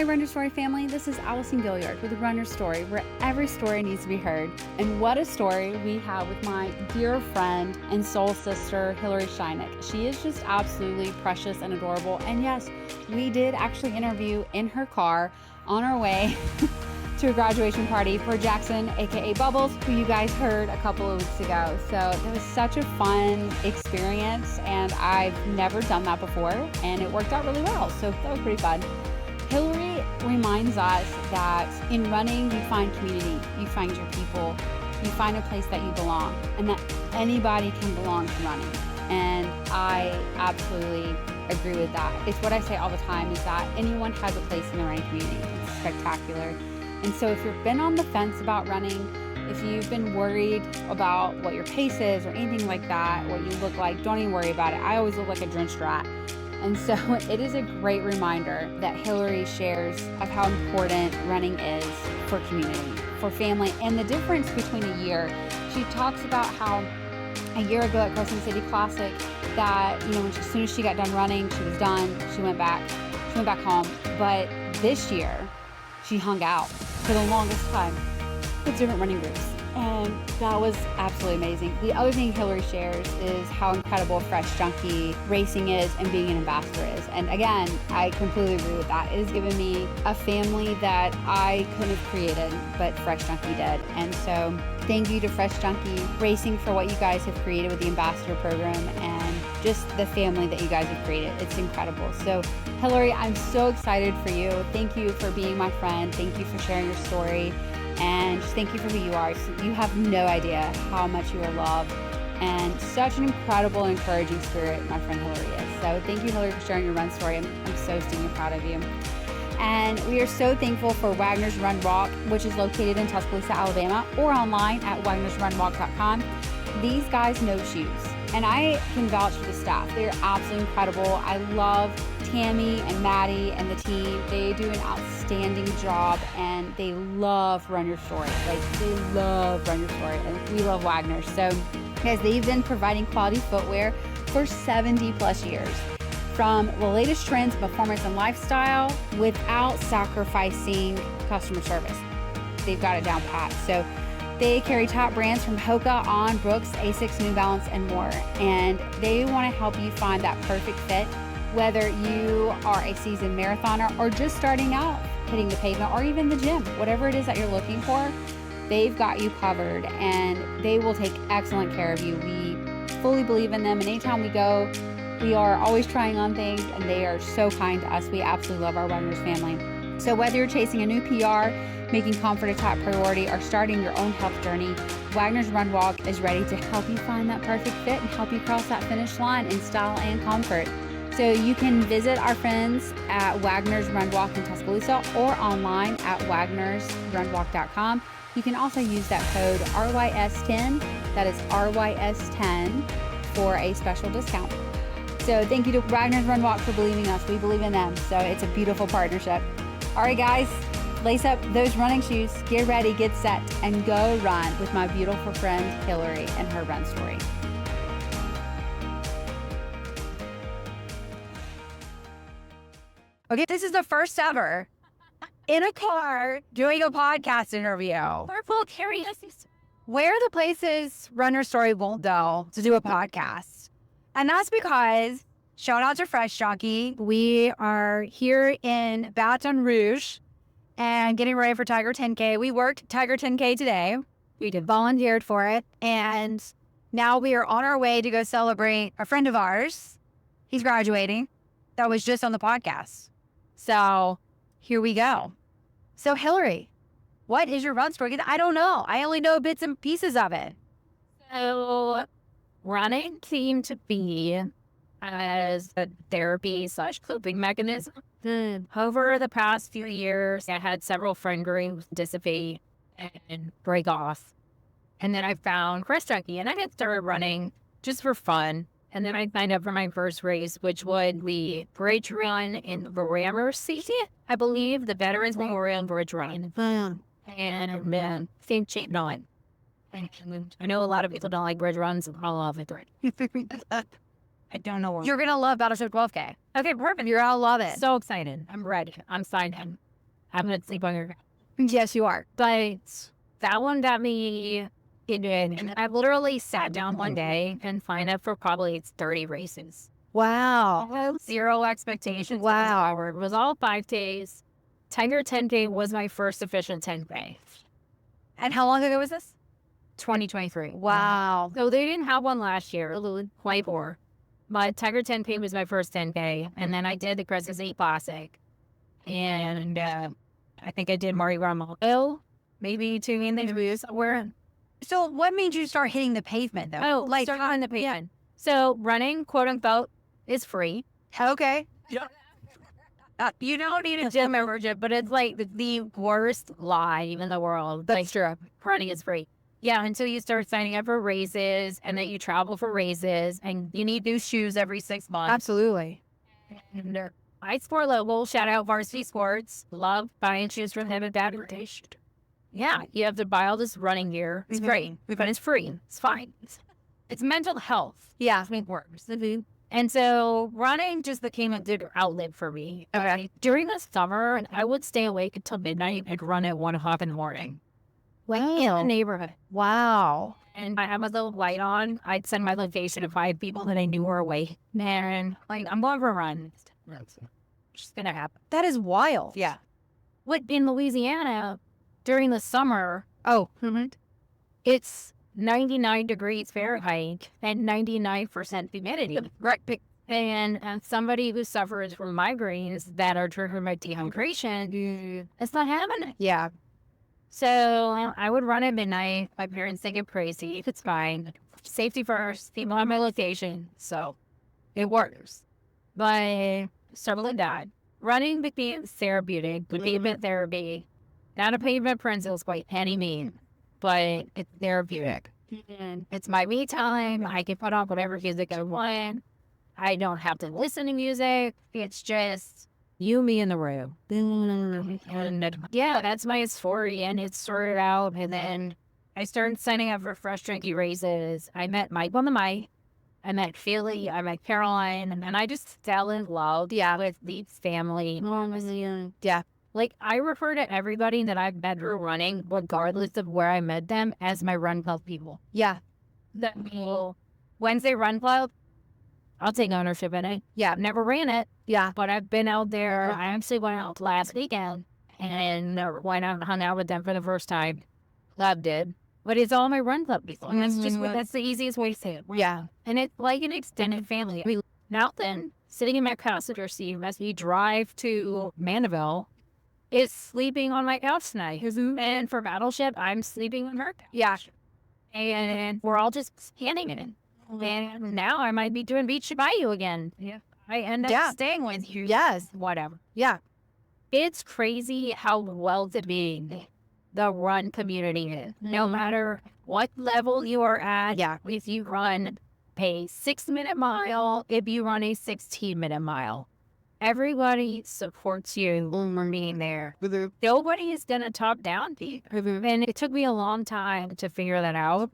Hi, Runner Story family. This is Allison Gilliard with Runner Story, where every story needs to be heard. And what a story we have with my dear friend and soul sister, Hilary Scheinuk. She is just absolutely precious and adorable. And yes, we did actually interview in her car on our way to a graduation party for Jackson, aka Bubbles, who you guys heard a couple of weeks ago. So it was such a fun experience, and I've never done that before, and it worked out really well. So that was pretty fun. Hilary reminds us that in running, you find community, you find your people, you find a place that you belong, and that anybody can belong to running. And I absolutely agree with that. It's what I say all the time, is that anyone has a place in the running community. It's spectacular. And so if you've been on the fence about running, if you've been worried about what your pace is or anything like that, what you look like, don't even worry about it. I always look like a drenched rat. And so it is a great reminder that Hilary shares of how important running is for community, for family, and the difference between a year. She talks about how a year ago at Crescent City Classic that, as soon as she got done running, she was done, she went back home. But this year, she hung out for the longest time with different running groups. And that was absolutely amazing. The other thing Hilary shares is how incredible Fresh Junkie racing is and being an ambassador is. And again, I completely agree with that. It has given me a family that I couldn't have created, but Fresh Junkie did. And so thank you to Fresh Junkie Racing for what you guys have created with the ambassador program and just the family that you guys have created. It's incredible. So Hilary, I'm so excited for you. Thank you for being my friend. Thank you for sharing your story. And just thank you for who you are. You have no idea how much you are loved, and such an incredible, encouraging spirit my friend Hilary is. So thank you, Hilary, for sharing your run story. I'm so stinking proud of you. And we are so thankful for Wagner's Run Walk, which is located in Tuscaloosa, Alabama, or online at wagnersrunwalk.com. These guys know shoes, and I can vouch for the staff. They are absolutely incredible. I love Tammy and Maddie and the team. They do an outstanding job, and they love Run Your Story. They love Run Your Story, and we love Wagner. So guys, they've been providing quality footwear for 70 plus years, from the latest trends in performance and lifestyle without sacrificing customer service. They've got it down pat. So they carry top brands from Hoka, On, Brooks, Asics, New Balance, and more. And they want to help you find that perfect fit, whether you are a seasoned marathoner or just starting out hitting the pavement, or even the gym. Whatever it is that you're looking for, they've got you covered, and they will take excellent care of you. We fully believe in them, and anytime we go, we are always trying on things, and they are so kind to us. We absolutely love our Runners family. So whether you're chasing a new PR, making comfort a top priority, or starting your own health journey, Wagner's Run Walk is ready to help you find that perfect fit and help you cross that finish line in style and comfort. So you can visit our friends at Wagner's Run Walk in Tuscaloosa or online at wagnersrunwalk.com. You can also use that code RYS10, that is RYS10, for a special discount. So thank you to Wagner's Run Walk for believing in us. We believe in them. So it's a beautiful partnership. All right, guys, lace up those running shoes, get ready, get set, and go run with my beautiful friend Hilary and her run story. Okay, this is the first ever in a car doing a podcast interview. Carpool karaoke. Where are the places Runner Story won't go to do a podcast? And that's because, shout out to Fresh Junkie, we are here in Baton Rouge and getting ready for Tiger 10K. We worked Tiger 10K today. We did volunteered for it. And now we are on our way to go celebrate a friend of ours. He's graduating. That was just on the podcast. So here we go. So Hilary, what is your run story? I don't know. I only know bits and pieces of it. So running seemed to be as a therapy/coping mechanism. Over the past few years, I had several friend groups dissipate and break off. And then I found Fresh Junkie, and I had started running just for fun. And then I signed up for my first race, which was the bridge run in Gramercy, I believe, the Veterans Memorial Bridge Run. And man, same shape on. I know a lot of people don't like bridge runs, and I love it. I don't know. You're going to love Battleship 12K. Okay, perfect. You're going to love it. So excited. I'm ready. I'm signed in. I'm going to sleep on your couch. Yes, you are. But that one got me into it. And I literally sat down one day and signed up for probably 30 races. Wow. Zero expectations. Wow. It was all 5 days. Tiger 10K was my first official 10K. And how long ago was this? 2023. Wow. So they didn't have one last year, 24. But Tiger 10K was my first 10K. And then I did the Crescent City Classic. And I think I did Mardi Gras Malco, maybe 2 in the somewhere. So what made you start hitting the pavement, though? Oh, like start on the pavement. So running, quote unquote, is free. Okay. You don't need a gym membership, but it's like the worst lie in the world. That's true. Running is free. Yeah, until you start signing up for races and then you travel for races and you need new shoes every 6 months. Absolutely. And I sport local, shout out Varsity Sports. Love buying shoes from them at that rotation. Yeah, you have to buy all this running gear. It's great, but it's free. It's fine. It's mental health. Yeah. It works. And so running just became a good outlet for me. Okay. During the summer, I would stay awake until midnight and run at 1 o'clock in the morning. Wow. In the neighborhood. Wow. And I had my little light on. I'd send my location to 5 people that I knew were awake. Man, like, I'm going for a run. It's just going to happen. That is wild. Yeah. What in Louisiana, during the summer, it's 99 degrees Fahrenheit and 99% humidity. Right. And somebody who suffers from migraines that are triggered by dehydration, it's not happening. Yeah. So I would run at midnight. My parents think I'm crazy. It's fine. Safety first. People on my location. So it works. But struggling that. Running became therapeutic, pavement therapy. Not a pavement principles by any means, but it's therapeutic. It's my me time. I can put on whatever music I want. I don't have to listen to music. It's just you, me in the room. And yeah, that's my story. And it started out. And then I started signing up for fresh drinky races. I met Mike on the mic. I met Philly. I met Caroline. And then I just fell in love with the family. Yeah. Like, I refer to everybody that I've met through running, regardless of where I met them, as my run club people. Yeah. The Wednesday run club, I'll take ownership in it. Yeah, I've never ran it. Yeah. But I've been out there. I actually went out last weekend and went out and hung out with them for the first time. Loved it. But it's all my run club people. And that's the easiest way to say it. Yeah. And it's like an extended family. I mean, now then, sitting in my passenger seat as we drive to Mandeville, is sleeping on my couch tonight. And for Battleship, I'm sleeping on her couch. Yeah. And we're all just standing in it. And now I might be doing Beach Bayou again. Yeah. I end up staying with you. Yes. Whatever. Yeah. It's crazy how welcoming the run community is. No matter what level you are at. Yeah. If you run a 6-minute mile, if you run a 16-minute mile. Everybody supports you for being there. Nobody is going to top down you. And it took me a long time to figure that out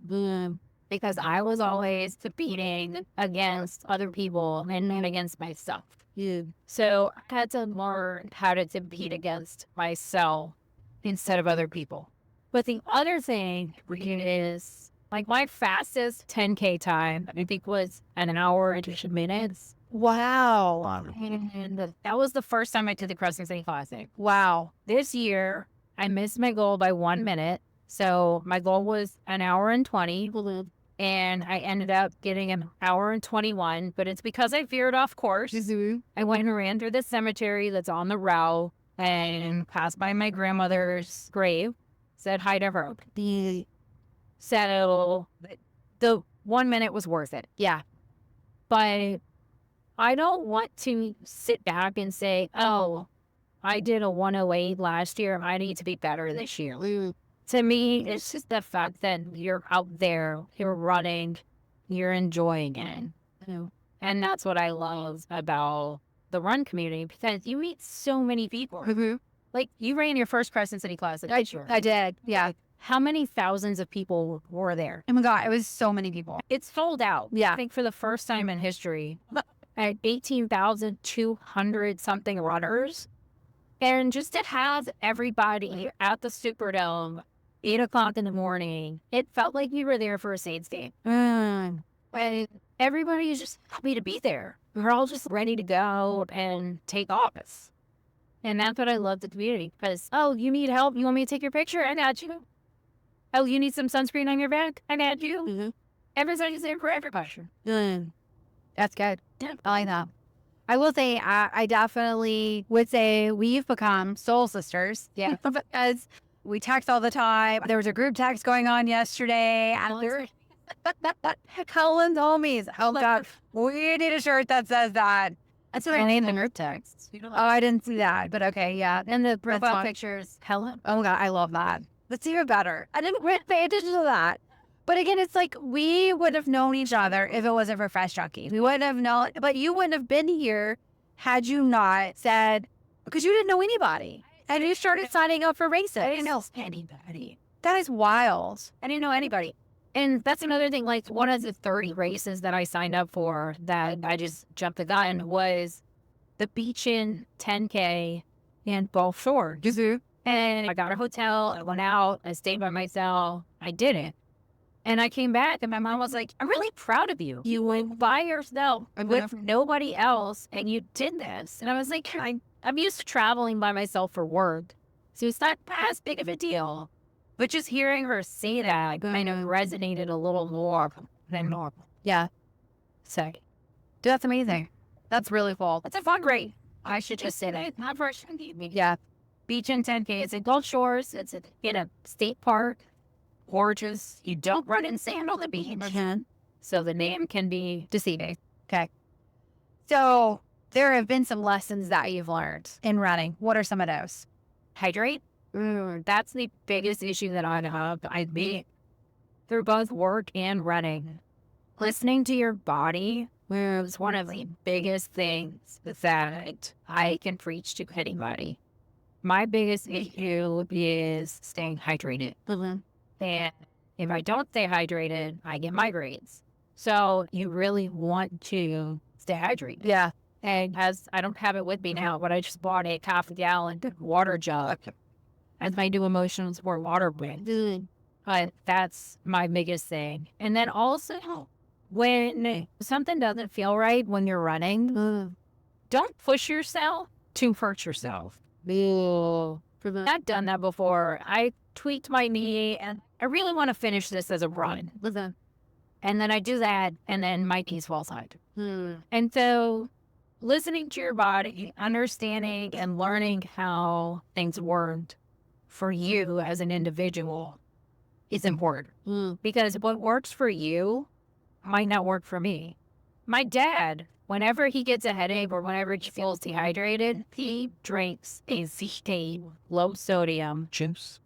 because I was always competing against other people and not against myself. Yeah. So I had to learn how to compete against myself instead of other people. But the other thing is, like, my fastest 10K time, I think, was an hour and 2 minutes. Wow. And that was the first time I did the Crescent City Classic. Wow. This year, I missed my goal by 1 minute. So my goal was an hour and 20. And I ended up getting an hour and 21. But it's because I veered off course. I went and ran through the cemetery that's on the route and passed by my grandmother's grave. Said hi to her. So the 1 minute was worth it. Yeah. But I don't want to sit back and say, oh, I did a 108 last year. I need to be better this year. To me, it's just the fact that you're out there, you're running, you're enjoying it. And that's what I love about the run community, because you meet so many people. Like, you ran your first Crescent City Classic. I did. Yeah. How many thousands of people were there? Oh my God, it was so many people. It's sold out. Yeah. I think for the first time in history, at 18,200 something runners. And just to have everybody at the Superdome, 8 o'clock in the morning, it felt like we were there for a Saints game. And everybody is just happy to be there. We're all just ready to go and take office. And that's what I love the community. Because, oh, you need help? You want me to take your picture? I got you. Oh, you need some sunscreen on your back? I got you. Mm-hmm. Everybody's there for everybody. That's good. I like that. I will say, I definitely would say we've become soul sisters. Yeah. Because we text all the time. There was a group text going on yesterday. And Colin's homies. Oh, God. We need a shirt that says that. That's what I named the group text. Oh, I didn't see that. But okay, yeah. And the profile pictures, Helen. Oh, God. I love that. That's even better. I didn't pay attention to that. But again, it's like we would have known each other if it wasn't for Fresh Junkie. We wouldn't have known, but you wouldn't have been here had you not said, because you didn't know anybody. And you started signing up for races. I didn't know anybody. That is wild. I didn't know anybody. And that's another thing, like one of the 30 races that I signed up for that I just jumped the gun was the Beachin 10K in Gulf Shore. And I got a hotel, I went out, I stayed by myself, I did it. And I came back and my mom was like, I'm really proud of you. You went by yourself with nobody else and you did this. And I was like, I'm used to traveling by myself for work. So it's not as big of a deal. But just hearing her say that kind of resonated a little more than normal. Yeah. So Dude, that's amazing. That's really cool. it's a fun race. I should just say that. Not for sure. Yeah. Beachin 10K. It's in Gulf Shores. It's in a state park. Gorgeous. You don't run in sand on the beach. So the name can be deceiving. Okay. So there have been some lessons that you've learned in running. What are some of those? Hydrate. That's the biggest issue that I have. I mean, through both work and running. Listening to your body is one of the biggest things that I can preach to anybody. My biggest issue is staying hydrated. And if I don't stay hydrated, I get migraines. So you really want to stay hydrated. Yeah. And I don't have it with me now, but I just bought a half-gallon water jug as my new emotional support water brand. But that's my biggest thing. And then also, when something doesn't feel right when you're running, don't push yourself to hurt yourself. I've done that before. I tweaked my knee and I really want to finish this as a run. And then I do that and then my knees fall side. And so listening to your body, understanding and learning how things worked for you as an individual is important. Because what works for you might not work for me. My dad, whenever he gets a headache or whenever he feels dehydrated, he drinks a low sodium Chips.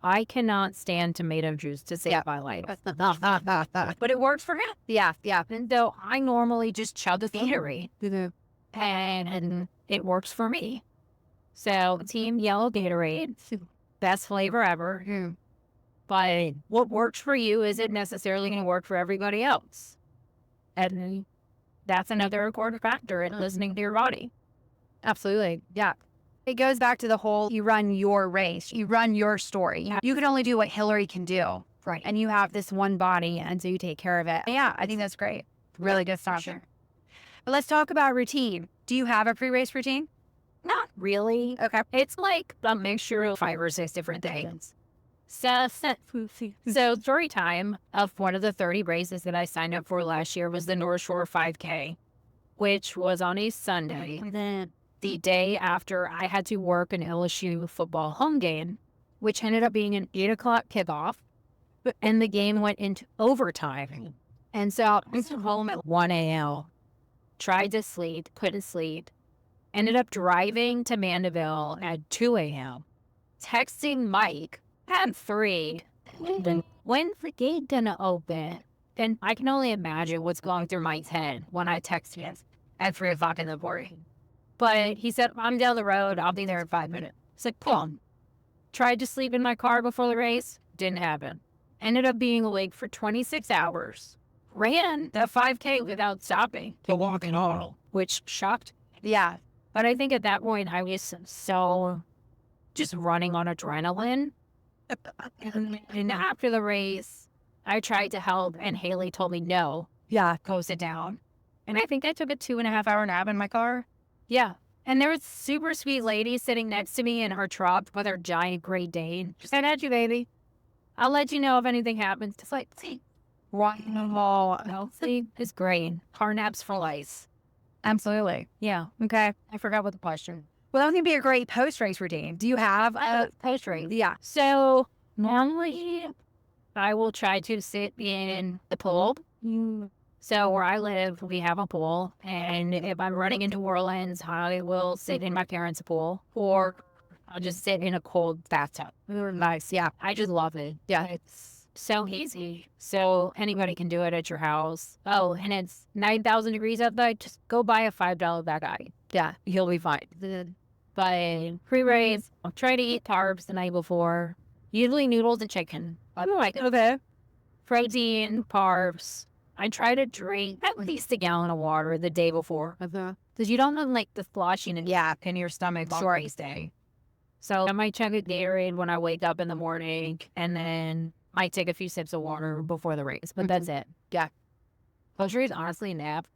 I cannot stand tomato juice to save my life. But it works for him. Yeah. And so I normally just chug the Gatorade. And it works for me. So Team Yellow Gatorade, best flavor ever. But what works for you isn't necessarily going to work for everybody else. And that's another important factor in listening to your body. Absolutely. Yeah. It goes back to the whole, you run your race, you run your story. Yeah. You can only do what Hilary can do. Right. And you have this one body, and so you take care of it. Yeah, I think that's great. Really good stuff. Sure. But let's talk about routine. Do you have a pre-race routine? Not really. Okay. It's like a mixture of 5 or 6 different things. So story time of one of the 30 races that I signed up for last year was the North Shore 5K, which was on a Sunday. The day after I had to work an LSU football home game, which ended up being an 8 o'clock kickoff, and the game went into overtime. And so I went home at 1 a.m., tried to sleep, couldn't sleep, ended up driving to Mandeville at 2 a.m., texting Mike at 3. Then when's the gate gonna open? And I can only imagine what's going through Mike's head when I text him at 3 o'clock in the morning. But he said, I'm down the road. I'll be there in 5 minutes. It's like, cool. Tried to sleep in my car before the race. Didn't happen. Ended up being awake for 26 hours. Ran the 5K without stopping. The walking all. Which shocked. Yeah. But I think at that point, I was so just running on adrenaline. And after the race, I tried to help, and Haley told me, no, go sit down. And I think I took a 2.5-hour nap in my car. Yeah. And there was a super sweet lady sitting next to me in her truck with her giant Great Dane. She said, "At you, baby. I'll let you know if anything happens." Just like, see, wonderful, healthy is great. Car naps for life. Absolutely. Yeah. Okay. I forgot what the question. Well, that was going to be a great post-race routine. Do you have a post-race? Yeah. So normally I will try to sit in the pool. So where I live, we have a pool. And if I'm running into Orleans, I will sit in my parents' pool, or I'll just sit in a cold bathtub. Nice. Yeah. I just love it. Yeah, it's so easy. So anybody can do it at your house. Oh, and it's 9,000 degrees outside. Just go buy a $5 bag ice. Yeah. You'll be fine. But pre-race, I'll try to eat carbs the night before. Usually noodles and chicken. Okay. Protein, carbs. I try to drink at least a gallon of water the day before. Because you don't have like the sloshing and in your stomach on race day. So I might chug a Gatorade when I wake up in the morning, and then might take a few sips of water before the race. But that's it. Yeah. Post-race, honestly, nap.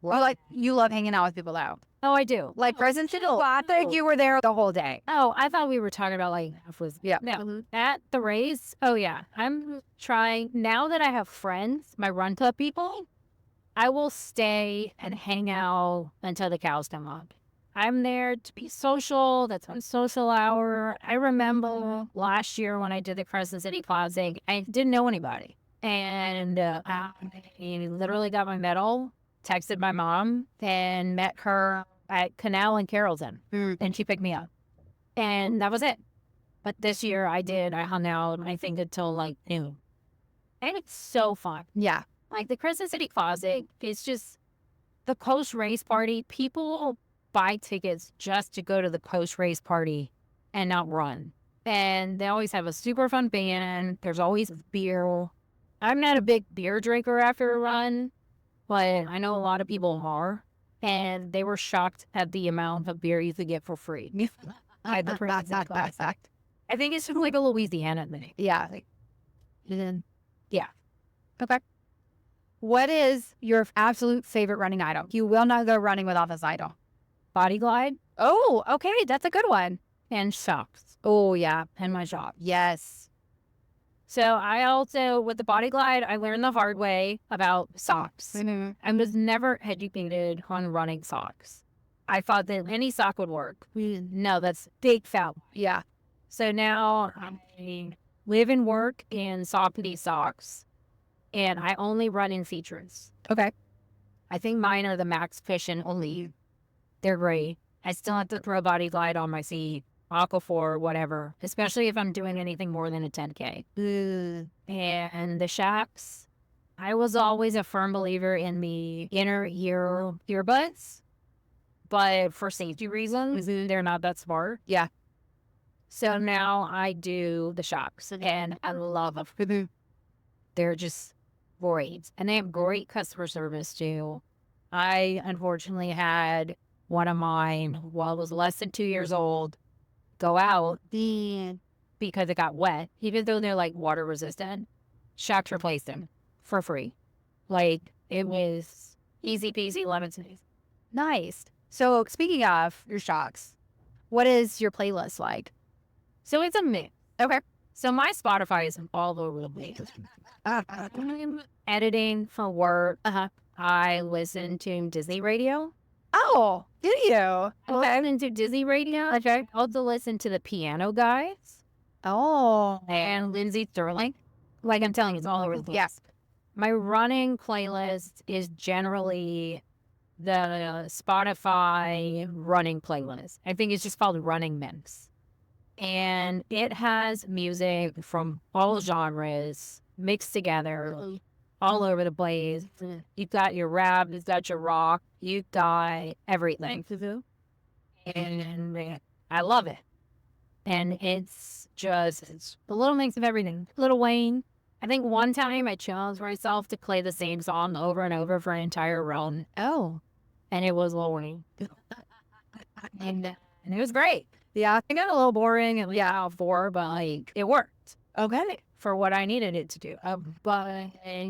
Well, like, you love hanging out with people though. Oh, I do. Like presidential. I think you were there the whole day. Oh, I thought we were talking about like no. At the race. Oh yeah, I'm trying now that I have friends, my run club people. I will stay and hang out until the cows come up. I'm there to be social. That's my social hour. I remember last year when I did the Crescent City Classic, I didn't know anybody, and I literally got my medal. Texted my mom and met her at Canal in Carrollton, and she picked me up, and that was it. But this year I hung out, I think, until like noon, and it's so fun. Yeah. Like the Crescent City Classic, it's just the post-race party. People buy tickets just to go to the post-race party and not run, and they always have a super fun band. There's always beer. I'm not a big beer drinker after a run, but I know a lot of people are, and they were shocked at the amount of beer you could get for free. I think it's from like a Louisiana thing. Yeah. Yeah. Okay. What is your absolute favorite running item? You will not go running without this item. Body glide. Oh, okay. That's a good one. And socks. Oh, yeah. And my job. Yes. So I also, with the body glide, I learned the hard way about socks. I was never educated on running socks. I thought that any sock would work. No, that's big foul. Yeah. So now I live and work in Saucony socks, and I only run in features. Okay. I think mine are the Max Fission Elite. They're great. I still have to throw body glide on my seat. Aquaphor, whatever, especially if I'm doing anything more than a 10K. And the shacks, I was always a firm believer in the inner ear earbuds, but for safety reasons, they're not that smart. Yeah. So now I do the shocks, and I love them. They're just great, and they have great customer service too. I unfortunately had one of mine, while it was less than 2 years old, go out because it got wet, even though they're like water resistant. Shocks replaced them for free. Like, it was easy peasy lemon squeeze. Nice. So speaking of your shocks, what is your playlist like? So it's a mix. Okay. So my Spotify is all over the place. I'm editing for work. I listen to Disney radio. Oh, do you? I listen to Disney radio. Okay. I also listen to the Piano Guys. Oh. And Lindsay Sterling. Like I'm telling you, it's all over the place. Yes. My running playlist is generally the Spotify running playlist. I think it's just called Running Mix. And it has music from all genres mixed together, all over the place. You've got your rap, you've got your rock, you've got everything. And I love it. And it's a little mix of everything. Lil Wayne. I think one time I challenged myself to play the same song over and over for an entire run. Oh. And it was Lil Wayne. and it was great. Yeah. It got a little boring and yeah, four, but like it worked Okay. for what I needed it to do. But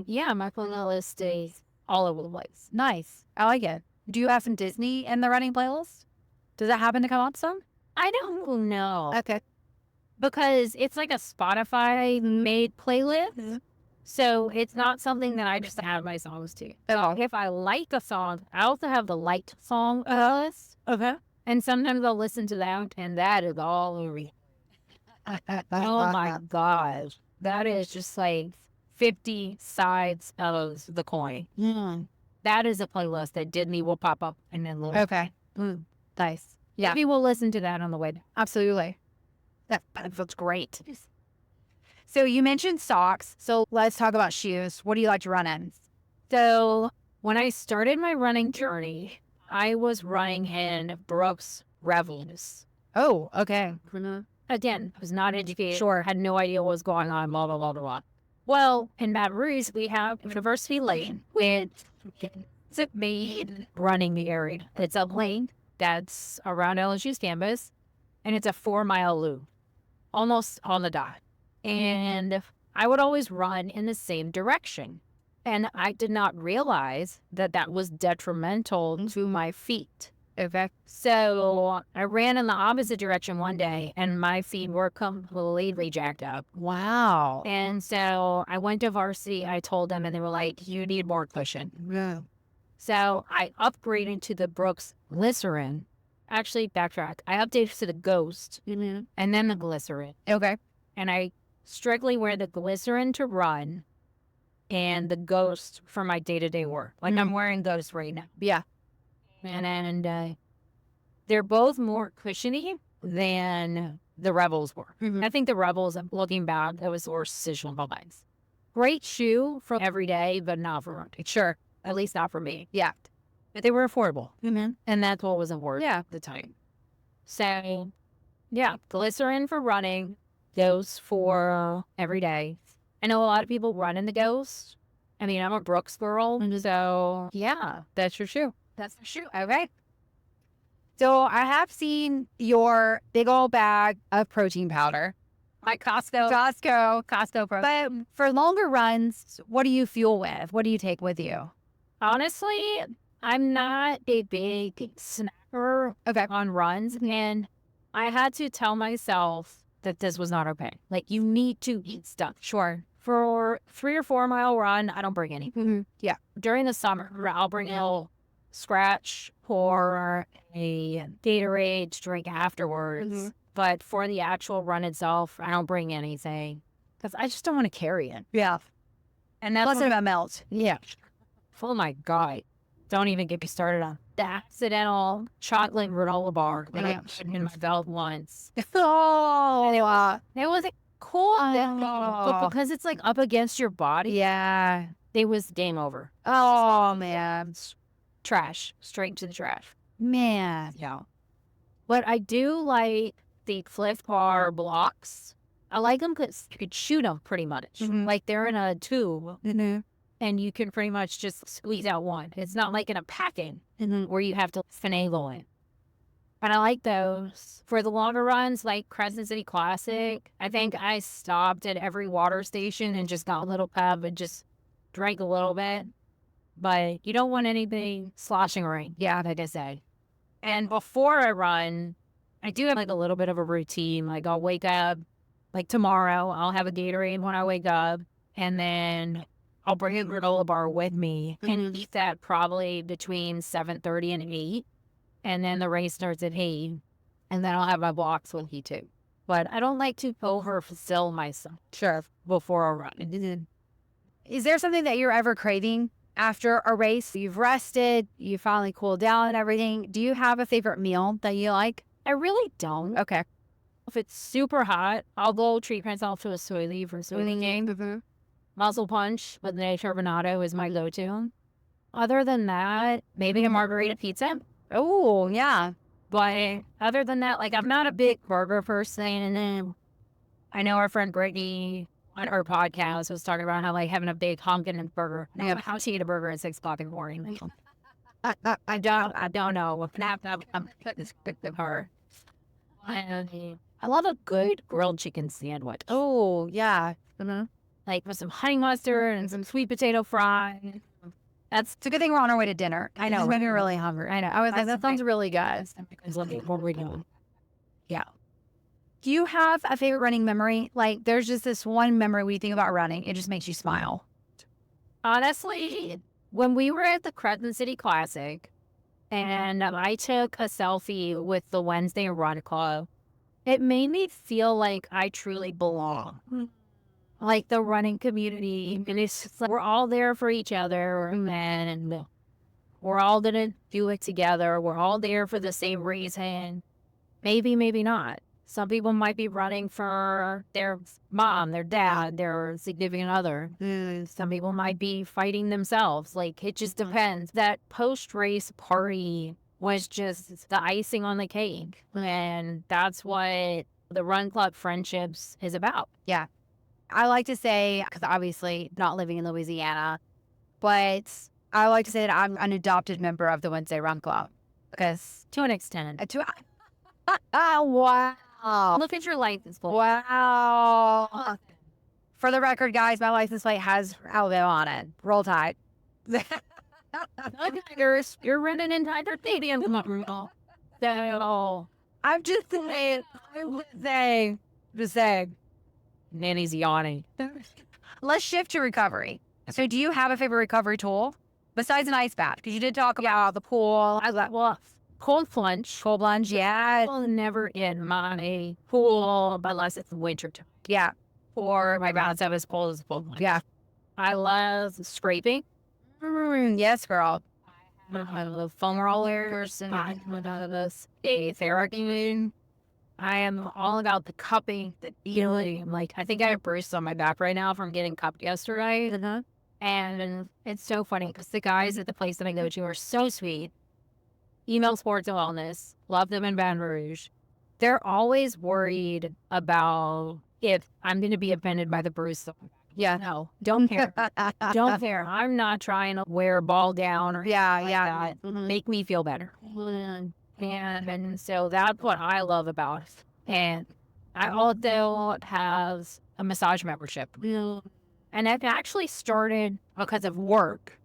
yeah, my playlist is all over the place. Nice. I like it. Do you have some Disney in the running playlist? Does it happen to come up some? I don't know Okay. because it's like a Spotify made playlist. Mhm. So it's not something that I just add my songs to. So if I like a song, I also have the liked song list. Okay. And sometimes I'll listen to that, and that is all over. Oh my gosh. That is just like 50 sides of the coin. That is a playlist that Disney will pop up and then Okay. Nice. Yeah. maybe we'll listen to that on the way down. Absolutely. That feels great. So you mentioned socks. So let's talk about shoes. What do you like to run in? So when I started my running journey, I was running in Brooks Revels. Oh, okay. Again, I was not educated. Sure. Had no idea what was going on, blah, blah, blah, blah, blah. Well, in Baton Rouge, we have University Lane, which is a main running area. It's a lane that's around LSU's campus, and it's a 4-mile loop, almost on the dot. And I would always run in the same direction. And I did not realize that that was detrimental to my feet. Okay. So I ran in the opposite direction one day and my feet were completely jacked up. Wow. And so I went to varsity. I told them and they were like, you need more cushion. Yeah. So I upgraded to the Brooks Glycerin. Actually, backtrack. I updated to the Ghost and then the Glycerin. Okay. And I strictly wear the Glycerin to run and the Ghost for my day-to-day work. Like I'm wearing Ghost right now. Yeah. And they're both more cushiony than the Rebels were. I think the Rebels, looking back, that was the worst decision of my life. Great shoe for every day, but not for running. Sure. At least not for me. Yeah. But they were affordable. And that's what was important Yeah. at the time. So, yeah, Glycerin for running, Ghost for every day. I know a lot of people run in the Ghost. I mean, I'm a Brooks girl, so yeah, That's your shoe. that's the shoe. Okay. So I have seen your big old bag of protein powder. My Costco Costco protein. But for longer runs, what do you fuel with? What do you take with you? Honestly, I'm not a big snacker Okay. on runs, and I had to tell myself that this was not okay. Like, you need to eat stuff. Sure. For 3 or 4 mile run, I don't bring any. Yeah. During the summer, I'll bring a little scratch or a Gatorade to drink afterwards. But for the actual run itself, I don't bring anything because I just don't want to carry it. Yeah. And that's Plus it melt. yeah. Oh my God. Don't even get me started on the accidental chocolate granola bar that I put in my belt once. Oh. It wasn't cool, but Oh. because it's like up against your body, Yeah. it was game over. Oh, man. Trash. Straight to the trash. Man. Yeah. But I do like the Cliff Bar blocks. I like them because you could shoot them pretty much. Like they're in a tube and you can pretty much just squeeze out one. It's not like in a packing where you have to finagle it. But I like those. For the longer runs, like Crescent City Classic, I think I stopped at every water station and just got a little cup and just drank a little bit. But you don't want anything sloshing around. Yeah, like I said. And before I run, I do have like a little bit of a routine. Like I'll wake up, like tomorrow, I'll have a Gatorade when I wake up. And then I'll bring a granola bar with me and eat that probably between 7:30 and 8. And then the race starts at 8. And then I'll have my blocks with me too. But I don't like to overfill myself. Sure. Before a run. Is there something that you're ever craving after a race? You've rested, you finally cooled down and everything. Do you have a favorite meal that you like? I really don't. Okay. If it's super hot, I'll go treat myself to a soy leaf or soy game. Muzzle punch with the turbinado is my go-to. Other than that, maybe a margarita pizza. Oh, yeah. But other than that, like I'm not a big burger person. And then I know our friend Brittany on her podcast was talking about how like having a big honkin' burger. Yeah. How to eat a burger at 6 o'clock in the morning. I don't know. I'm this of her. I love a good grilled chicken sandwich. Oh, yeah. Like with some honey mustard and some sweet potato fry. It's a good thing we're on our way to dinner. I know. It's We're really hungry. I know. I was like, that sounds really good. What we're doing. Yeah. Do you have a favorite running memory? Like, there's just this one memory when you think about running, it just makes you smile. Honestly, when we were at the Crescent City Classic and I took a selfie with the Wednesday Run Club, it made me feel like I truly belong. Like the running community. And it's just like we're all there for each other, and we're all going to do it together. We're all there for the same reason. Maybe, maybe not. Some people might be running for their mom, their dad, their significant other. Some people might be fighting themselves. Like, it just depends. That post-race party was just the icing on the cake. And that's what the Run Club Friendships is about. Yeah. I like to say, because obviously not living in Louisiana, but I like to say that I'm an adopted member of the Wednesday Run Club. Because To an extent. wow. Look at your license plate. Wow. For the record, guys, my license plate has Alabama on it. Roll Tide. You're running in Tiger Stadium. So, I'm just saying. Just saying. Nanny's yawning. Let's shift to recovery. So do you have a favorite recovery tool besides an ice bath? Because you did talk about the pool. Cold plunge. Cold plunge, yeah. Well, never in my pool unless it's winter time. Yeah. Or my bathtub is cold as cold plunge. Yeah. I love scraping. Yes, girl. I love foam rollers and I love a therapeutic. I am all about the cupping, the feeling. Like, I think I have bruises on my back right now from getting cupped yesterday. And it's so funny because the guys at the place that I go to are so sweet. Email Sports and Wellness, love them in Baton Rouge. They're always worried about if I'm going to be offended by the bruise. Yeah. No, don't care. Don't care. I'm not trying to wear a ball down or that. Make me feel better. And so that's what I love about it. And I also have a massage membership. And I've actually started because of work.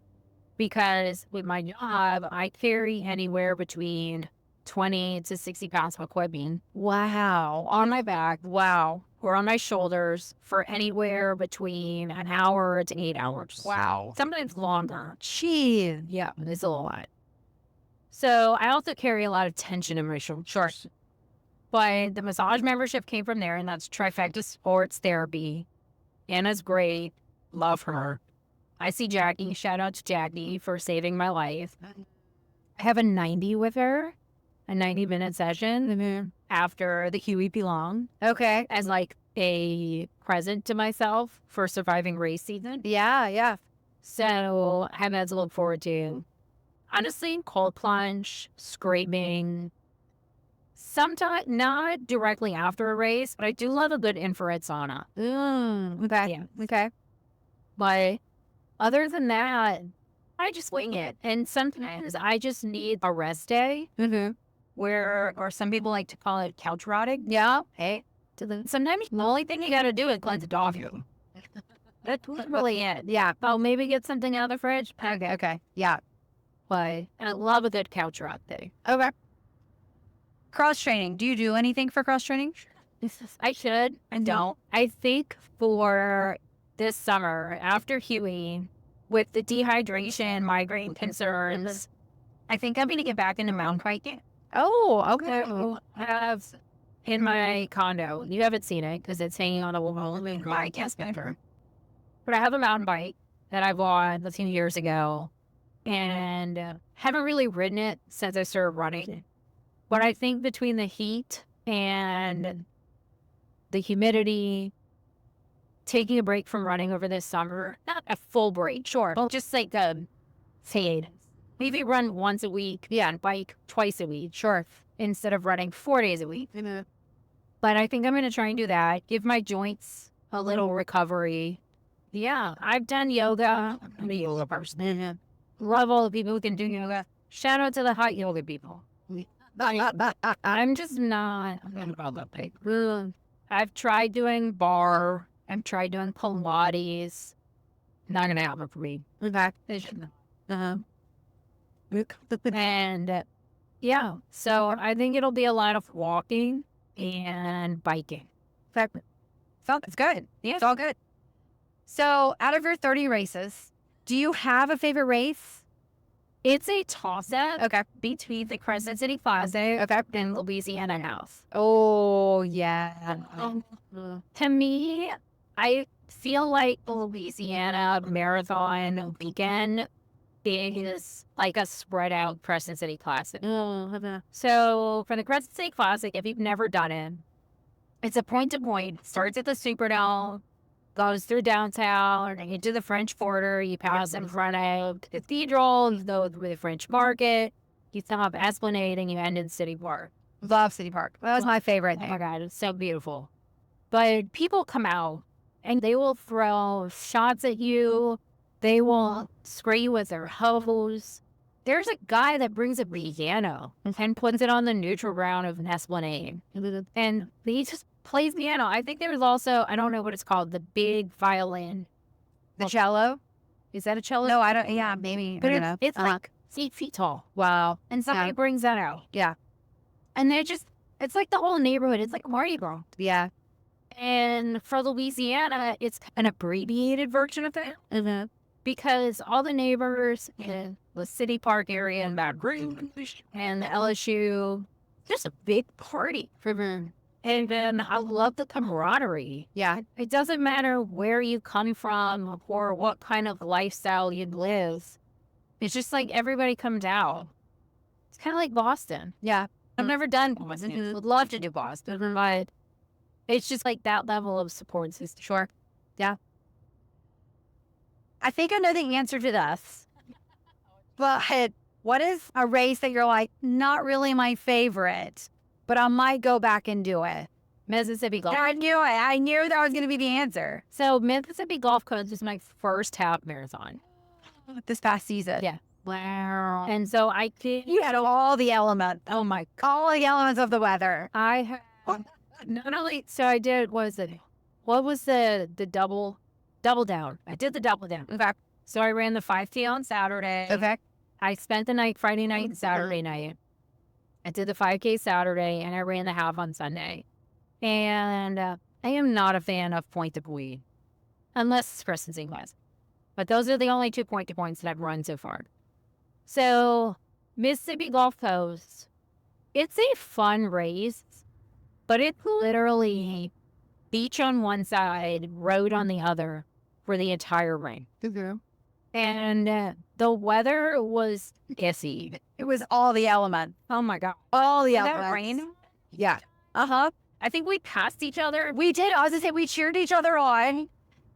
Because with my job, I carry anywhere between 20 to 60 pounds of equipment. Wow. On my back. Wow. Or on my shoulders for anywhere between an hour to 8 hours. Wow. Sometimes longer. Jeez. Yeah, it's a lot. So I also carry a lot of tension in my shoulders. But the massage membership came from there, and that's Trifecta Sports Therapy. Anna's great. Love her. I see Jackie. Shout out to Jackie for saving my life. I have a 90 with her, a 90-minute session after the Huey Long. Okay. As like a present to myself for surviving race season. Yeah. So I have that to look forward to. Honestly, cold plunge, scraping. Sometimes not directly after a race, but I do love a good infrared sauna. Okay. Yeah. Okay. But other than that, I just wing it. And sometimes I just need a rest day or some people like to call it couch rotting. Yeah. Hey, sometimes the only thing you got to do is cleanse it off you. That's really it. Yeah. Oh, maybe get something out of the fridge. Okay. Yeah. But I love a good couch rot day. Okay. Cross training. Do you do anything for cross training? I should. I don't. I think for this summer, after Huey, with the dehydration, migraine concerns, I think I'm going to get back into mountain biking. Oh, okay. So I have in my condo, you haven't seen it because it's hanging on a wall in my guest bedroom. But I have a mountain bike that I bought a few years ago and haven't really ridden it since I started running. But I think between the heat and the humidity, taking a break from running over this summer, not a full break, sure, but just like a fade. Maybe run once a week, and bike twice a week, sure, instead of running 4 days a week. But I think I'm going to try and do that, give my joints a little recovery. Yeah, I've done yoga. I'm a yoga person. Love all the people who can do yoga. Shout out to the hot yoga people. I'm just not. I'm about that thing. I've tried doing bar. I've tried doing Pilates. Not gonna happen for me. Okay. And yeah, so I think it'll be a lot of walking and biking. It's good. Yeah. It's all good. So out of your 30 races, do you have a favorite race? It's a toss-up Okay. between the Crescent City Classic and Louisiana House. Oh, yeah. To me, I feel like the Louisiana Marathon weekend is like a spread out Crescent City Classic. So for the Crescent City Classic, if you've never done it, it's a point-to-point. Starts at the Superdome, goes through downtown, and into the French Quarter. You pass in front of the cathedral, you go through the French Market, you stop Esplanade, and you end in City Park. Love City Park. That was my favorite Oh thing. my God, it's so beautiful. But people come out, and they will throw shots at you. They will spray you with their hose. There's a guy that brings a piano and puts it on the neutral ground of an Esplanade. And he just plays piano. I think there was also, I don't know what it's called, the big violin. The cello? Is that a cello? No, I don't. Yeah, maybe. But I don't know. it's like 8 feet tall. Wow. And somebody brings that out. Yeah. And they're just, it's like the whole neighborhood. It's like Mardi Gras. Yeah. And for Louisiana, it's an abbreviated version of that. Because all the neighbors in the City Park area and Baton Rouge and the LSU, just a big party for them. And then I love the camaraderie. Yeah. It doesn't matter where you come from or what kind of lifestyle you live. It's just like everybody comes out. It's kind of like Boston. Yeah. I've never done Boston. Would love to do Boston, but it's just like that level of support system. Sure. Yeah. I think I know the answer to this. But what is a race that you're like, not really my favorite, but I might go back and do it? Mississippi Gulf. I knew it. I knew that was going to be the answer. So Mississippi Gulf Coast was my first half marathon. This past season. Yeah. Wow. And so I did. You had all the elements. Oh my God. All the elements of the weather. I had, not only, so I did, what was the double down? I did the double down. Okay. So I ran the 5K on Saturday. Okay. I spent the night, Friday night and Saturday night. I did the 5K Saturday and I ran the half on Sunday. And I am not a fan of point-to-point, unless it's Crescent City Classic. But those are the only 2 point-to-points that I've run so far. So Mississippi Gulf Coast, it's a fun race, but it's literally beach on one side, road on the other for the entire race. And the weather was pissy. It was all the elements. Oh my God. All the Did elements. that rain? Yeah. Uh-huh. I think we passed each other. We did. I was going to say, we cheered each other on.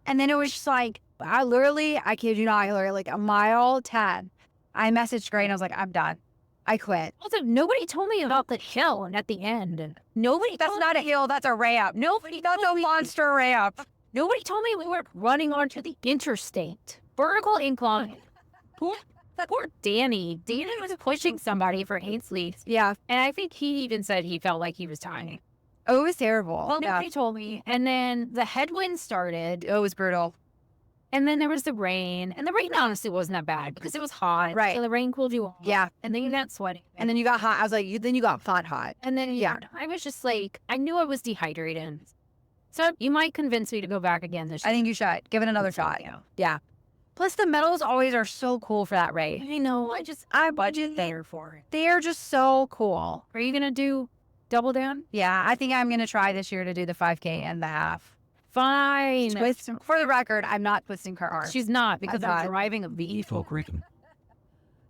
And then it was just like, I kid you not, Hilary, like a mile 10. I messaged Gray and I was like, I'm done. I quit. Also, nobody told me about the hill at the end. That's not a hill. That's a ramp. That's a monster ramp. Nobody told me we were running onto the interstate. Vertical incline. Poor Danny. Danny was pushing somebody for 8 sleeps. Yeah. And I think he even said he felt like he was dying. Oh, it was terrible. Well, Yeah. nobody told me. And then the headwind started. Oh, it was brutal. And then there was the rain. And the rain honestly wasn't that bad because it was hot. Right. So the rain cooled you off. Yeah. And then you got sweaty. And then you got hot. I was like, then you got hot. And then, Yeah. I was just like, I knew I was dehydrated. So you might convince me to go back again this I year. think you should. Give it another shot. Yeah. Plus, the medals always are so cool for that race. I know. I budget there for it. They are just so cool. Are you going to do double down? Yeah, I think I'm going to try this year to do the 5K and the half. Fine. For the record, I'm not twisting her arm. She's not because I'm I'm not. driving a vehicle.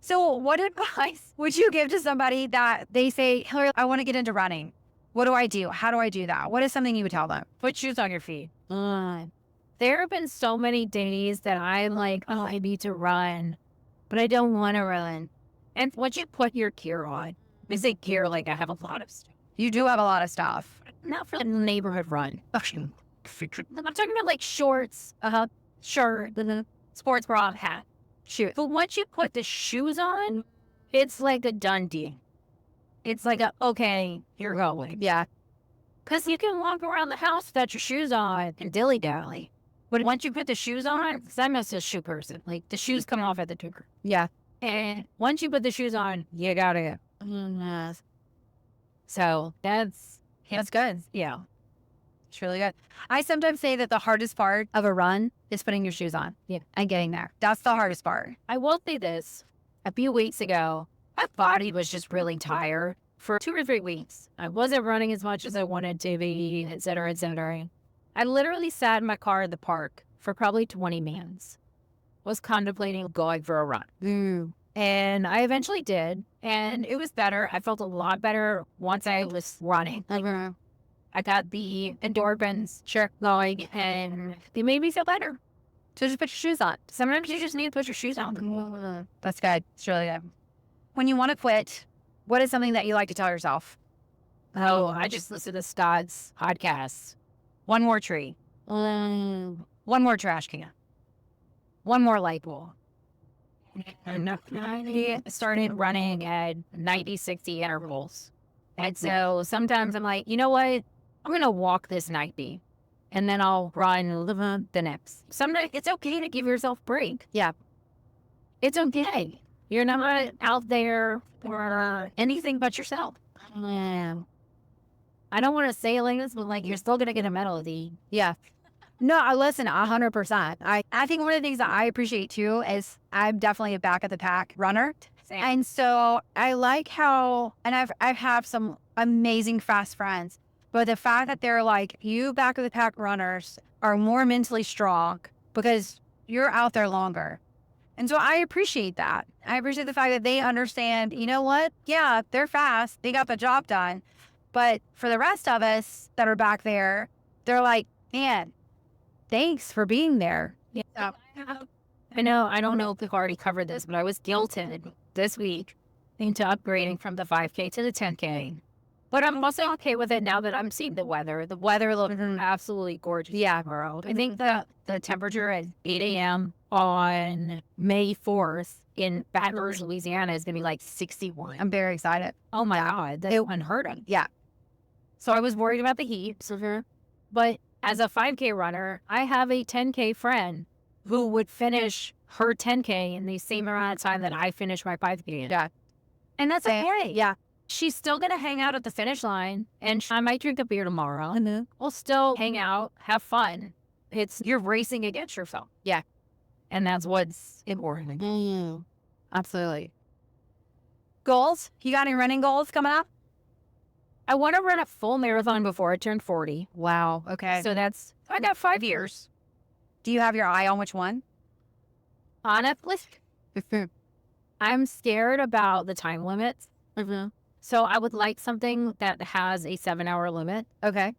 So what advice would you give to somebody that they say, Hilary, I want to get into running? What do I do? How do I do that? What is something you would tell them? Put shoes on your feet. There have been so many days that I'm like, oh, I need to run, but I don't want to run. And once you put your gear on, I say gear like I have a lot of stuff. You do have a lot of stuff. Not for the neighborhood run. I'm talking about like shorts, shirt, sports bra, hat, shoes. But once you put the shoes on, it's like a done deal. It's like okay, you're going. Yeah. Because you can walk around the house without your shoes on and dilly-dally. But once you put the shoes on, because I'm a shoe person, like the shoes come off at the door. Yeah. And once you put the shoes on, you gotta go. So that's good. yeah. It's really good. I sometimes say that the hardest part of a run is putting your shoes on. Yeah. And getting there. That's the hardest part. I will say this. A few weeks ago, my body was just really tired for 2 or 3 weeks. I wasn't running as much as I wanted to be, et cetera, et cetera. I literally sat in my car at the park for probably 20 minutes. Was contemplating going for a run. And I eventually did. And it was better. I felt a lot better once I was running. I got the endorphins going and they made me feel better. So just put your shoes on. Sometimes you just need to put your shoes on. That's good. It's really good. When you want to quit, what is something that you like to tell yourself? Oh, I just listened to Stodd's podcast. One more tree. Um, One more trash can. one more light bulb. And I started running at 90, 60 intervals. And so sometimes I'm like, you know what? I'm going to walk this 90 and then I'll run the next. Sometimes it's okay to give yourself a break. Yeah. It's okay. You're not out there for anything but yourself. I don't want to say it like this, but like you're still going to get a medal at the Yeah. No, I listen 100%. I think one of the things that I appreciate too is I'm definitely a back of the pack runner. And so I like how, and I have some amazing fast friends, but the fact that they're like, you back of the pack runners are more mentally strong because you're out there longer. And so I appreciate that. I appreciate the fact that they understand, you know what? Yeah, they're fast. They got the job done. But for the rest of us that are back there, they're like, man, thanks for being there. Yeah. I know, I don't know if we've already covered this, but I was guilted this week into upgrading from the 5K to the 10K. But I'm also okay with it now that I'm seeing the weather. The weather looks absolutely gorgeous. Yeah. Tomorrow. I think the temperature at 8 a.m. on May 4th in Baton Rouge, Louisiana is going to be like 61. I'm very excited. Oh my God, that's unheard of. Yeah. So I was worried about the heat. But as a 5K runner, I have a 10K friend who would finish her 10K in the same amount of time that I finished my 5K. Yeah. And that's okay. Yeah. She's still going to hang out at the finish line, and I might drink a beer tomorrow. We'll still hang out, have fun. You're racing against yourself. Yeah. And that's what's important. Absolutely. Goals? You got any running goals coming up? I want to run a full marathon before I turn 40. Wow. Okay. So I got 5 years. Do you have your eye on which one? Honestly, I'm scared about the time limits. So I would like something that has a 7-hour limit. Okay.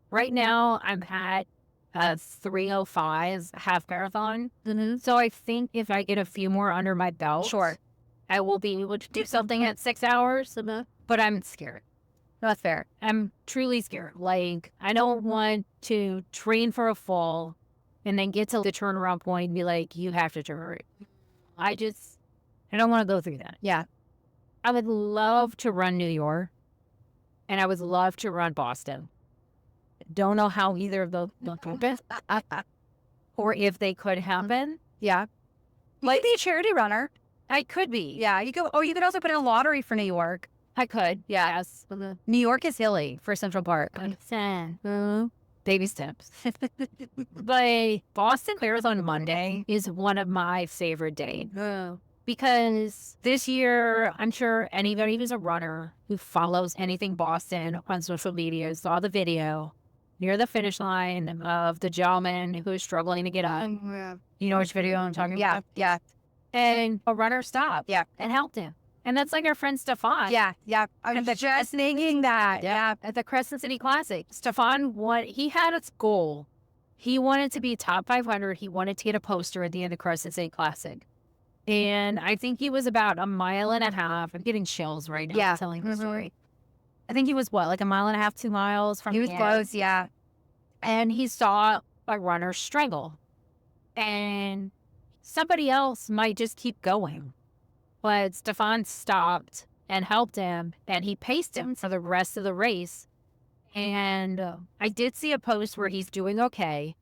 Right now, I'm at a 3:05 half marathon. So I think if I get a few more under my belt, Sure. I will be able to do something at 6 hours. But I'm scared. That's fair. I'm truly scared. Like, I don't want to train for a full and then get to the turnaround point and be like, you have to turn. I don't want to go through that. Yeah. I would love to run New York and I would love to run Boston. Don't know how either of those will happen or if they could happen. Yeah. You could be a charity runner. I could be. Yeah. You could. Oh, you could also put in a lottery for New York. I could. Yeah. Yes. New York is hilly for Central Park. Baby steps. But Boston Marathon Monday is one of my favorite days. Because this year, I'm sure anybody who's a runner who follows anything Boston on social media saw the video near the finish line of the gentleman who was struggling to get up. You know which video I'm talking about? Yeah. And a runner stopped. Yeah. And helped him. And that's like our friend Stefan. Yeah. I was just thinking that. Yeah. At the Crescent City Classic. Stefan, he had its goal. He wanted to be top 500. He wanted to get a poster at the end of Crescent City Classic. And I think he was about a mile and a half. I'm getting chills right now telling the story. I think he was like a mile and a half, 2 miles from He was close, yeah. And he saw a runner strangle. And somebody else might just keep going. But Stefan stopped and helped him, and he paced him for the rest of the race. And I did see a post where he's doing okay,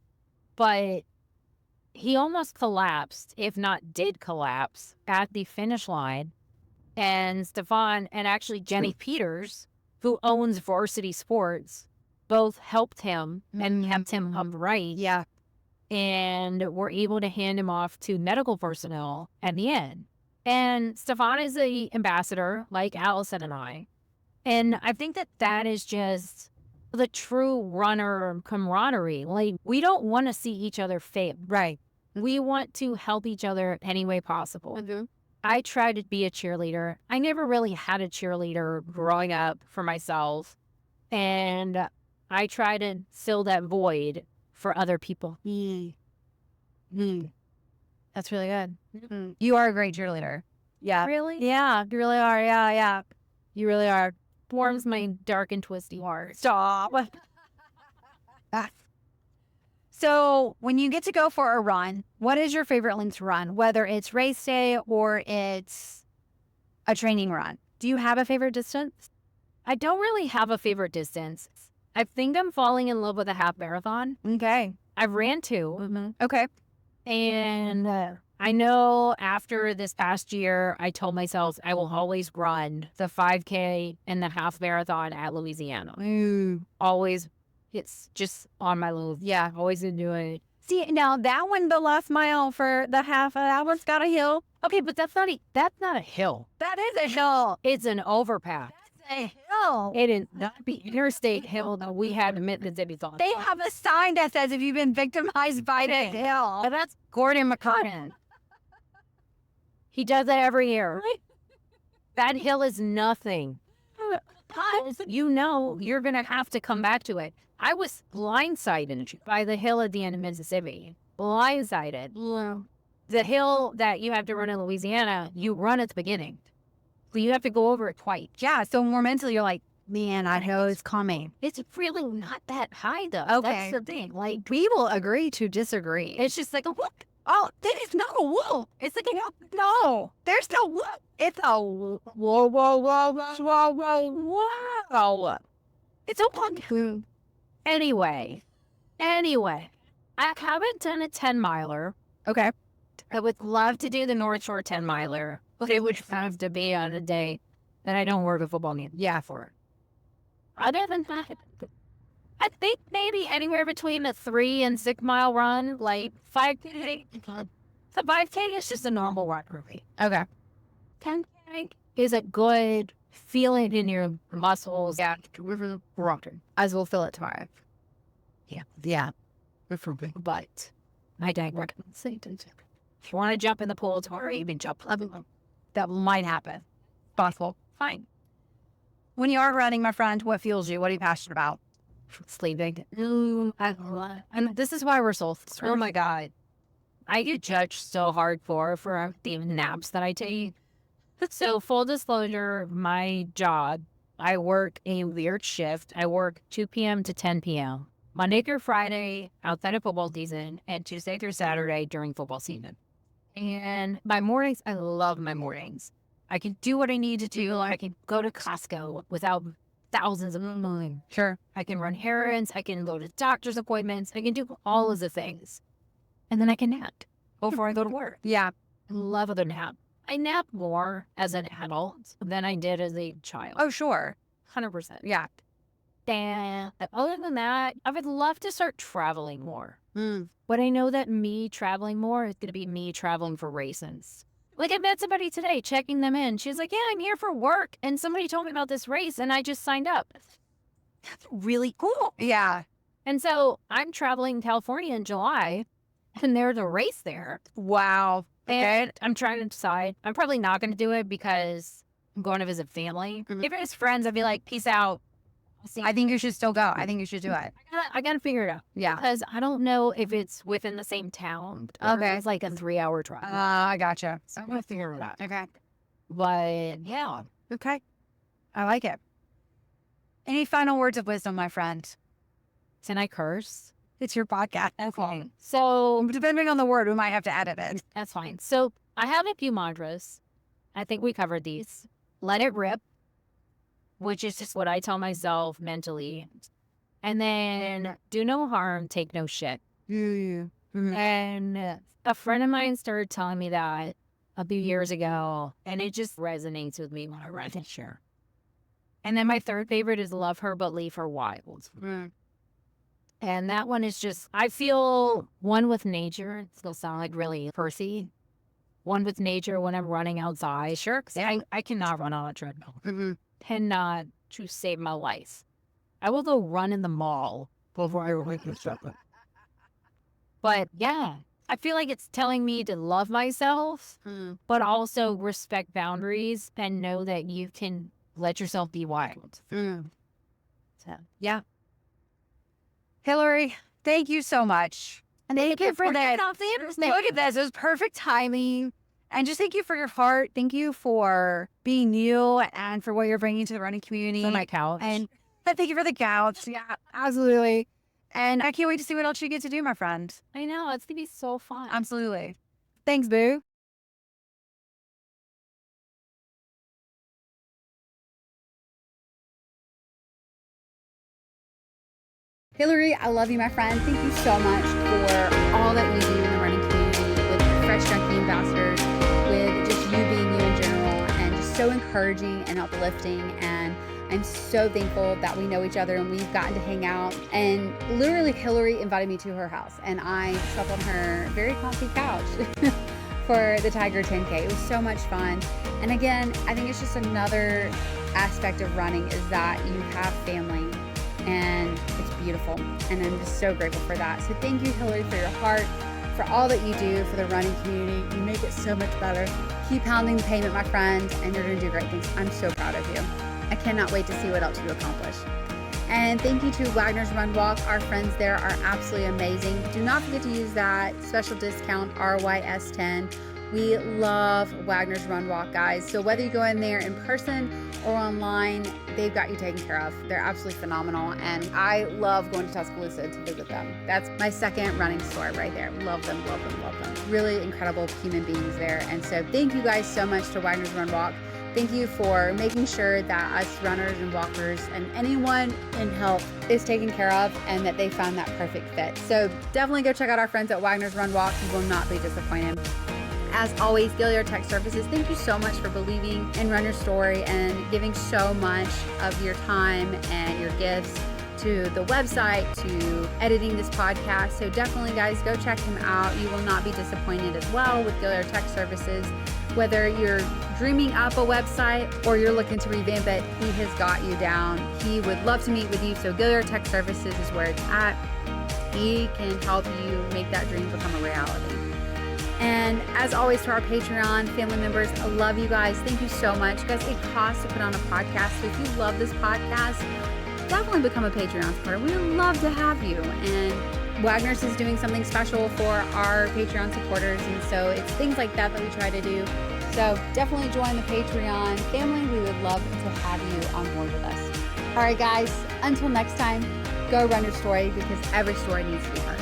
but he almost collapsed, if not did collapse, at the finish line. And Stefan and actually Jenny Peters, who owns Varsity Sports, both helped him and kept him upright. Yeah. And were able to hand him off to medical personnel at the end. And Stefan is the ambassador, like Allison and I. And I think that that is just the true runner camaraderie. Like, we don't want to see each other fail. Right. We want to help each other any way possible. I tried to be a cheerleader. I never really had a cheerleader growing up for myself. And I try to fill that void for other people. That's really good. You are a great cheerleader. Yeah. Really? Yeah, you really are. Yeah, yeah. You really are. Warms my dark and twisty heart. Stop. So when you get to go for a run, what is your favorite length run? Whether it's race day or it's a training run. Do you have a favorite distance? I don't really have a favorite distance. I think I'm falling in love with a half marathon. Okay. I've ran two. Okay. And I know after this past year, I told myself I will always run the 5K and the half marathon at Louisiana. Always. It's just on my list. Yeah, always gonna do it. See, now that one, the last mile for the half, that one's got a hill. Okay, but that's not a hill. That is a hill. It's an overpass. That's a hill. It is not the interstate hill that we had in Mississippi. They have a sign that says if you've been victimized by the hill. But that's Gordon McConnell. He does that every year. That hill is nothing. You know you're going to have to come back to it. I was blindsided by the hill at the end of Mississippi. Blindsided. The hill that you have to run in Louisiana, you run at the beginning. So you have to go over it twice. Yeah, so more mentally, you're like, man, I know it's coming. It's really not that high, though. Okay. That's the thing. Like, We will agree to disagree. it's just like a whoop. Oh, that is not a whoop. It's like a no. There's no whoop. It's a whoa, whoa, whoa, whoa, whoa, whoa, whoa. It's a one. Anyway, I haven't done a 10-miler. Okay. I would love to do the North Shore 10-miler, but it would have to be on a day that I don't work a football game. Yeah, for it. Other than that, I think maybe anywhere between a 3 and 6 mile run, like 5K. The 5K is just a normal run for me. Okay. 10K is a good feeling in your muscles. Yeah, rocking. As we'll feel it tomorrow. Yeah. Yeah. But I digress. If you want to jump in the pool tomorrow, you can jump. That might happen. Possible. Fine. When you are running, my friend, what fuels you? What are you passionate about? Sleeping. And this is why we're soul sisters. Oh my God. I get judged so hardcore for the naps that I take. So full disclosure, my job, I work a weird shift. I work 2 p.m. to 10 p.m. Monday through Friday outside of football season and Tuesday through Saturday during football season. And my mornings, I love my mornings. I can do what I need to do. I can go to Costco without thousands of money. Sure. I can run errands. I can go to doctor's appointments. I can do all of the things. And then I can nap before I go to work. Yeah. I love a nap. I nap more as an adult than I did as a child. Oh, sure. 100%. Yeah. And other than that, I would love to start traveling more. Mm. But I know that me traveling more is going to be me traveling for races. Like, I met somebody today, checking them in. She's like, yeah, I'm here for work. And somebody told me about this race, and I just signed up. That's really cool. Yeah. And so I'm traveling California in July, and there's a race there. Wow. And I'm trying to decide. I'm probably not going to do it because I'm going to visit family. Mhm. If it's friends, I'd be like, peace out. I think you should still go. I think you should do it. I gotta figure it out. Yeah. Because I don't know if it's within the same town. Or Okay. It's like a 3-hour drive. I gotcha. So I'm gonna figure it out. Okay. But yeah. Okay. I like it. Any final words of wisdom, my friend? Can I curse? It's your podcast. Okay. So Depending on the word, we might have to edit it. that's fine. So I have a few mantras. I think we covered these. Let it rip, which is just what I tell myself mentally. And then do no harm, take no shit. And a friend of mine started telling me that a few years ago, and it just resonates with me when I run and share. And then my third favorite is love her, but leave her wild. And that one is just, I feel one with nature. It's going to sound like really Percy. One with nature when I'm running outside. Sure, because I cannot run on a treadmill. Cannot to save my life. I will go run in the mall before I wake up. But yeah, I feel like it's telling me to love myself, but also respect boundaries and know that you can let yourself be wild. So, yeah. Hilary, thank you so much. And thank you for that. Look at this. It was perfect timing. And just thank you for your heart. Thank you for being you and for what you're bringing to the running community. For my couch. And thank you for the couch. Yeah, absolutely. And I can't wait to see what else you get to do, my friend. I know. It's going to be so fun. Absolutely. Thanks, boo. Hilary, I love you, my friend. Thank you so much for all that you do in the running community with Fresh Junkie Ambassadors, with just you being you in general, and just so encouraging and uplifting. And I'm so thankful that we know each other and we've gotten to hang out. And literally, Hilary invited me to her house, and I slept on her very comfy couch for the Tiger 10K. It was so much fun. And again, I think it's just another aspect of running is that you have family. And it's beautiful, and I'm just so grateful for that. So thank you, Hilary, for your heart, for all that you do for the running community. You make it so much better. Keep pounding the pavement, my friend, and you're going to do great things. I'm so proud of you. I cannot wait to see what else you accomplish. And thank you to Wagner's Run Walk. Our friends there are absolutely amazing. Do not forget to use that special discount RYS10. We love Wagner's Run Walk, guys. So whether you go in there in person or online, they've got you taken care of. They're absolutely phenomenal. And I love going to Tuscaloosa to visit them. That's my second running store right there. Love them, love them, love them. Really incredible human beings there. And so thank you guys so much to Wagner's Run Walk. Thank you for making sure that us runners and walkers and anyone in health is taken care of and that they found that perfect fit. So definitely go check out our friends at Wagner's Run Walk. You will not be disappointed. As always, Gilliard Tech Services, thank you so much for believing in Run Your Story and giving so much of your time and your gifts to the website, to editing this podcast. So definitely, guys, go check him out. You will not be disappointed as well with Gilliard Tech Services. Whether you're dreaming up a website or you're looking to revamp it, he has got you down. He would love to meet with you. So Gilliard Tech Services is where it's at. He can help you make that dream become a reality. And as always, to our Patreon family members, I love you guys. Thank you so much. Guys, it costs to put on a podcast. So if you love this podcast, definitely become a Patreon supporter. We would love to have you. And Wagner's is doing something special for our Patreon supporters. And so it's things like that that we try to do. So definitely join the Patreon family. We would love to have you on board with us. All right, guys, until next time, go run your story because every story needs to be heard.